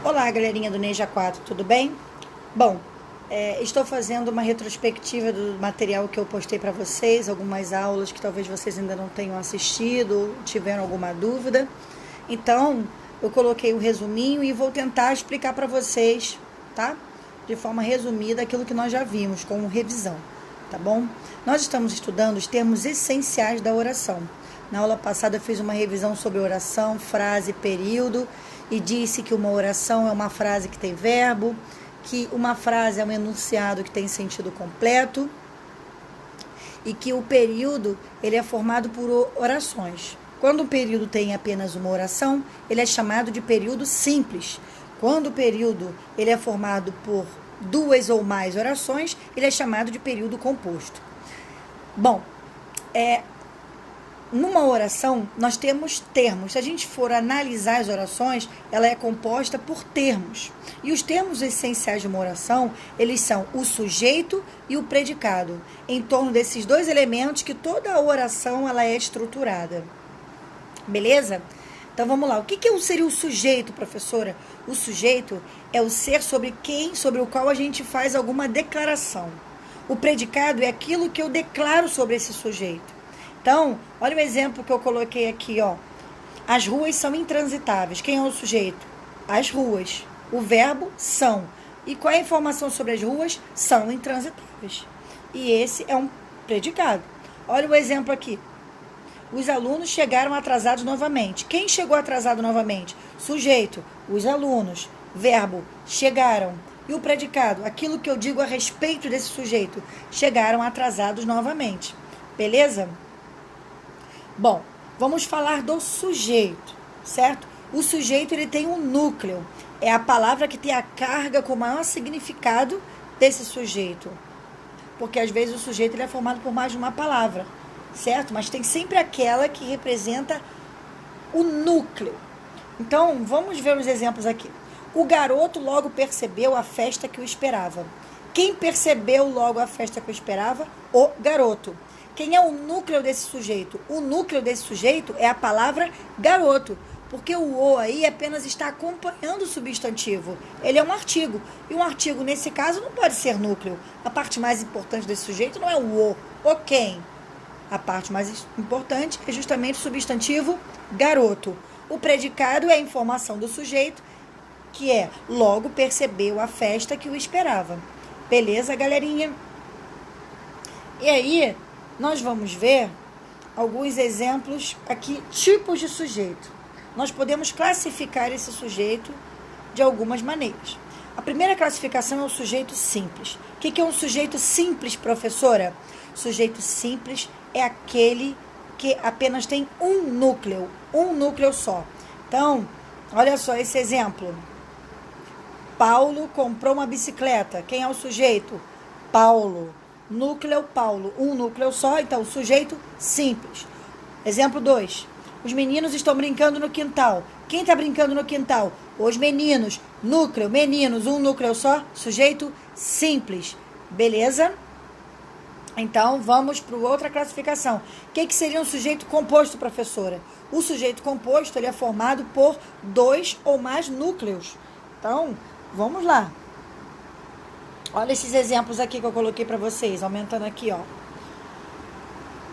Olá, galerinha do Neja 4, tudo bem? Bom, estou fazendo uma retrospectiva do material que eu postei para vocês, algumas aulas que talvez vocês ainda não tenham assistido ou tiveram alguma dúvida. Então, eu coloquei o resuminho e vou tentar explicar para vocês, tá? De forma resumida, aquilo que nós já vimos, como revisão, tá bom? Nós estamos estudando os termos essenciais da oração. Na aula passada eu fiz uma revisão sobre oração, frase, período, e disse que uma oração é uma frase que tem verbo, que uma frase é um enunciado que tem sentido completo e que o período ele é formado por orações. Quando o período tem apenas uma oração, ele é chamado de período simples. Quando o período ele é formado por duas ou mais orações, ele é chamado de período composto. Bom, numa oração, nós temos termos. Se a gente for analisar as orações, ela é composta por termos. E os termos essenciais de uma oração, eles são o sujeito e o predicado. Em torno desses dois elementos que toda a oração ela é estruturada. Beleza? Então vamos lá. O que seria o sujeito, professora? O sujeito é o ser sobre o qual a gente faz alguma declaração. O predicado é aquilo que eu declaro sobre esse sujeito. Então, olha o exemplo que eu coloquei aqui, ó. As ruas são intransitáveis. Quem é o sujeito? As ruas. O verbo são. E qual é a informação sobre as ruas? São intransitáveis. E esse é um predicado. Olha o exemplo aqui. Os alunos chegaram atrasados novamente. Quem chegou atrasado novamente? Sujeito, os alunos. Verbo, chegaram. E o predicado, aquilo que eu digo a respeito desse sujeito. Chegaram atrasados novamente. Beleza? Bom, vamos falar do sujeito, certo? O sujeito ele tem um núcleo. É a palavra que tem a carga com o maior significado desse sujeito. Porque às vezes o sujeito ele é formado por mais de uma palavra, certo? Mas tem sempre aquela que representa o núcleo. Então, vamos ver os exemplos aqui. O garoto logo percebeu a festa que o esperava. Quem percebeu logo a festa que o esperava? O garoto. Quem é o núcleo desse sujeito? O núcleo desse sujeito é a palavra garoto, porque o aí apenas está acompanhando o substantivo. Ele é um artigo, e um artigo, nesse caso, não pode ser núcleo. A parte mais importante desse sujeito não é o quem. A parte mais importante é justamente o substantivo garoto. O predicado é a informação do sujeito, que é logo percebeu a festa que o esperava. Beleza, galerinha? E aí, nós vamos ver alguns exemplos aqui, tipos de sujeito. Nós podemos classificar esse sujeito de algumas maneiras. A primeira classificação é o sujeito simples. O que é um sujeito simples, professora? Sujeito simples é aquele que apenas tem um núcleo só. Então, olha só esse exemplo. Paulo comprou uma bicicleta. Quem é o sujeito? Paulo. Núcleo Paulo, um núcleo só, então sujeito simples. Exemplo 2. Os meninos estão brincando no quintal. Quem está brincando no quintal? Os meninos. Núcleo, meninos, um núcleo só, sujeito simples. Beleza? Então, vamos para outra classificação. O que seria um sujeito composto, professora? O sujeito composto ele é formado por dois ou mais núcleos. Então, vamos lá. Olha esses exemplos aqui que eu coloquei para vocês, aumentando aqui, ó.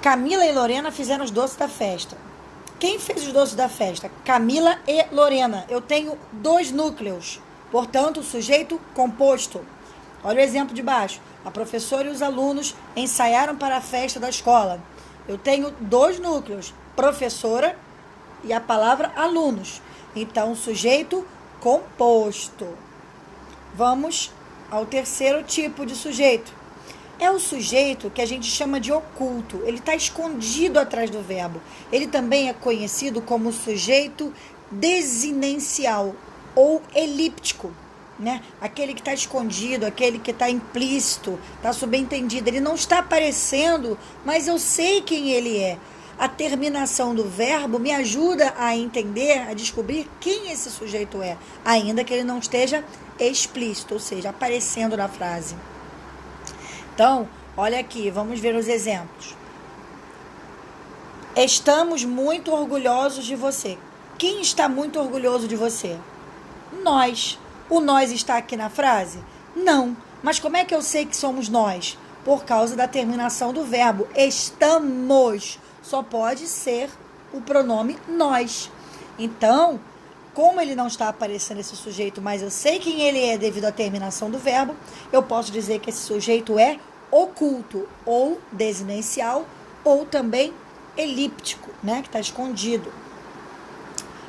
Camila e Lorena fizeram os doces da festa. Quem fez os doces da festa? Camila e Lorena. Eu tenho dois núcleos, portanto, sujeito composto. Olha o exemplo de baixo. A professora e os alunos ensaiaram para a festa da escola. Eu tenho dois núcleos, professora e a palavra alunos. Então, sujeito composto. Vamos ao terceiro tipo de sujeito. É o sujeito que a gente chama de oculto. Ele está escondido atrás do verbo. Ele também é conhecido como sujeito desinencial ou elíptico, né? Aquele que está escondido, aquele que está implícito, está subentendido. Ele não está aparecendo, mas eu sei quem ele é. A terminação do verbo me ajuda a entender, a descobrir quem esse sujeito é, ainda que ele não esteja explícito, ou seja, aparecendo na frase. Então, olha aqui, vamos ver os exemplos. Estamos muito orgulhosos de você. Quem está muito orgulhoso de você? nós. O nós está aqui na frase? Não. Mas como é que eu sei que somos nós? Por causa da terminação do verbo. Estamos. Só pode ser o pronome nós. Então, como ele não está aparecendo esse sujeito, mas eu sei quem ele é devido à terminação do verbo, eu posso dizer que esse sujeito é oculto, ou desinencial, ou também elíptico, né? Que está escondido.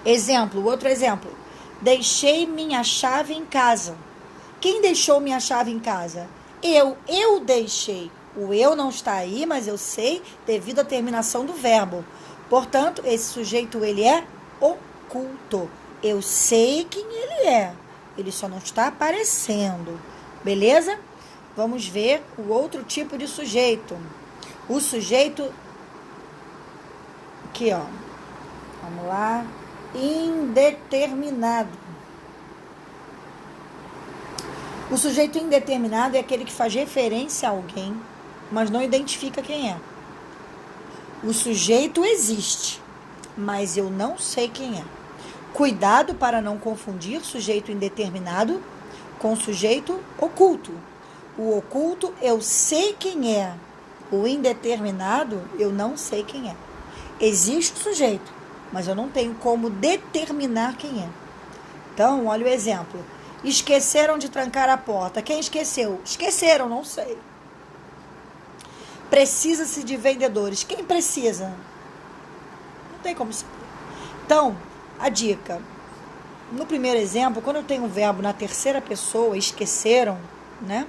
Exemplo, outro exemplo. Deixei minha chave em casa. Quem deixou minha chave em casa? Eu deixei. O eu não está aí, mas eu sei devido à terminação do verbo. Portanto, esse sujeito, ele é oculto. Eu sei quem ele é. Ele só não está aparecendo. Beleza? Vamos ver o outro tipo de sujeito. O sujeito... Aqui, ó. Vamos lá. Indeterminado. O sujeito indeterminado é aquele que faz referência a alguém, mas não identifica quem é. O sujeito existe, mas eu não sei quem é. Cuidado para não confundir sujeito indeterminado com sujeito oculto. O oculto eu sei quem é. O indeterminado eu não sei quem é. Existe o sujeito, mas eu não tenho como determinar quem é. Então, olha o exemplo. Esqueceram de trancar a porta. Quem esqueceu? Esqueceram, não sei. Precisa-se de vendedores. Quem precisa? Não tem como saber. Então, a dica. No primeiro exemplo, quando eu tenho um verbo na terceira pessoa, esqueceram, né?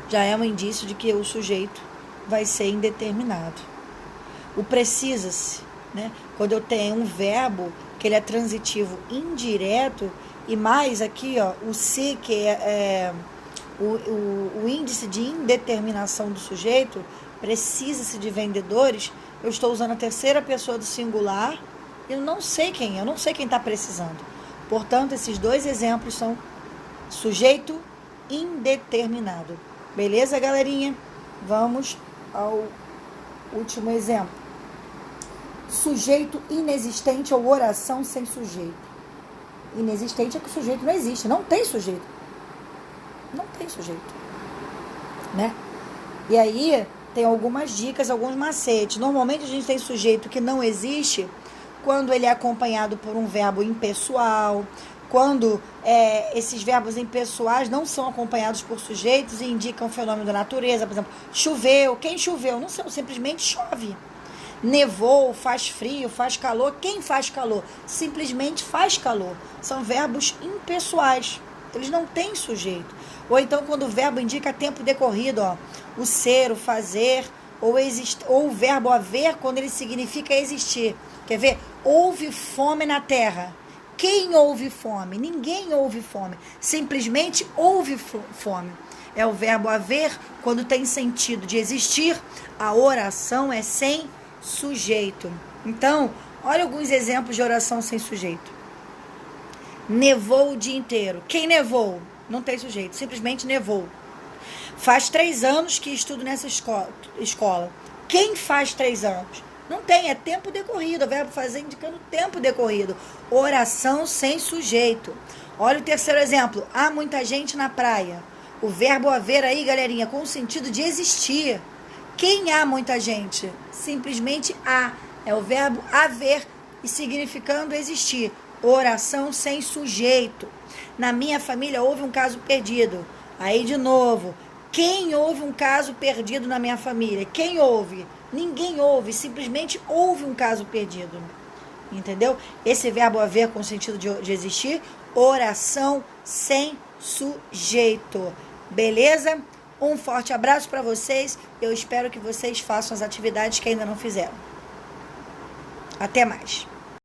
Já é um indício de que o sujeito vai ser indeterminado. O precisa-se, né? Quando eu tenho um verbo que ele é transitivo indireto, e mais aqui, ó, o se, que é o índice de indeterminação do sujeito, precisa-se de vendedores, eu estou usando a terceira pessoa do singular, eu não sei quem é, eu não sei quem está precisando. Portanto, esses dois exemplos são sujeito indeterminado. Beleza, galerinha? Vamos ao último exemplo. Sujeito inexistente ou oração sem sujeito. Inexistente é que o sujeito não existe, não tem sujeito. Não tem sujeito, né? E aí tem algumas dicas, alguns macetes. Normalmente a gente tem sujeito que não existe quando ele é acompanhado por um verbo impessoal, quando esses verbos impessoais não são acompanhados por sujeitos e indicam um fenômeno da natureza. Por exemplo, choveu. Quem choveu? Não sei, simplesmente chove. Nevou, faz frio, faz calor. Quem faz calor? Simplesmente faz calor. São verbos impessoais. Eles não têm sujeito. Ou então, quando o verbo indica tempo decorrido, ó, o ser, o fazer, ou o verbo haver, quando ele significa existir. Quer ver? Houve fome na terra. Quem houve fome? Ninguém houve fome. Simplesmente houve fome. É o verbo haver, quando tem sentido de existir, a oração é sem sujeito. Então, olha alguns exemplos de oração sem sujeito. Nevou o dia inteiro. Quem nevou? Não tem sujeito, simplesmente nevou. Faz 3 anos que estudo nessa escola. Quem faz 3 anos? Não tem, é tempo decorrido. O verbo fazer indicando tempo decorrido. Oração sem sujeito. Olha o terceiro exemplo. Há muita gente na praia. O verbo haver aí, galerinha, com o sentido de existir. Quem há muita gente? Simplesmente há. É o verbo haver e significando existir. Oração sem sujeito. Na minha família houve um caso perdido. Aí de novo. Quem houve um caso perdido na minha família? Quem houve? Ninguém houve. Simplesmente houve um caso perdido. Entendeu? Esse verbo haver com o sentido de existir. Oração sem sujeito. Beleza? Um forte abraço para vocês. Eu espero que vocês façam as atividades que ainda não fizeram. Até mais.